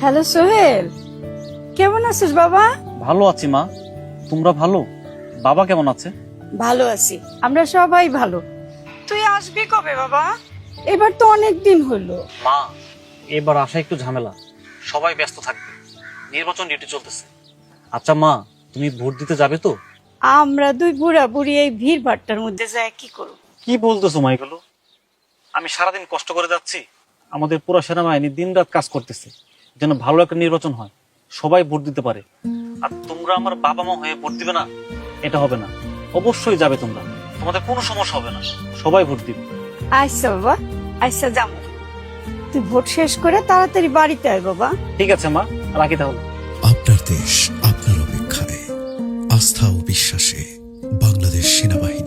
Hello Sohel, কেমন আছিস বাবা? ভালো আছি মা, তোমরা ভালো? বাবা কেমন আছে? ভালো আছি, আমরা সবাই ভালো। তুই আসবি কবে বাবা? এবার তো অনেক দিন হলো। মা, এবার আসা একটু ঝামেলা, সবাই ব্যস্ত থাকবে, নির্বাচন ডিউটি চলতেছে। আচ্ছা মা, তুমি ভোট দিতে যাবে তো? আমরা দুই বুড়া বুড়ি এই ভিড় ভাট্টার মধ্যে যায় কি করব? কি বলতেছো মা এগুলো? আমি সারাদিন কষ্ট করে যাচ্ছি, আমাদের পুরো সেনাবাহিনী দিন রাত কাজ করতেছে যেন ভালো একটা নির্বাচন হয়, সবাই ভোট দিতে পারে। আর তোমরা আমার বাবা মা হয়ে ভোট দিবে না? এটা হবে না। অবশ্যই যাবে তোমরা, তোমাদের কোনো সমস্যা হবে না, সবাই ভোট দিবে। আচ্ছা বাবা, আচ্ছা যাবো। তুই ভোট শেষ করে তাড়াতাড়ি বাড়িতে আয় বাবা। ঠিক আছে মা, রাখি তাহলে। আপনার দেশ আপনার অপেক্ষায়, আস্থা ও বিশ্বাসে বাংলাদেশ সেনাবাহিনী।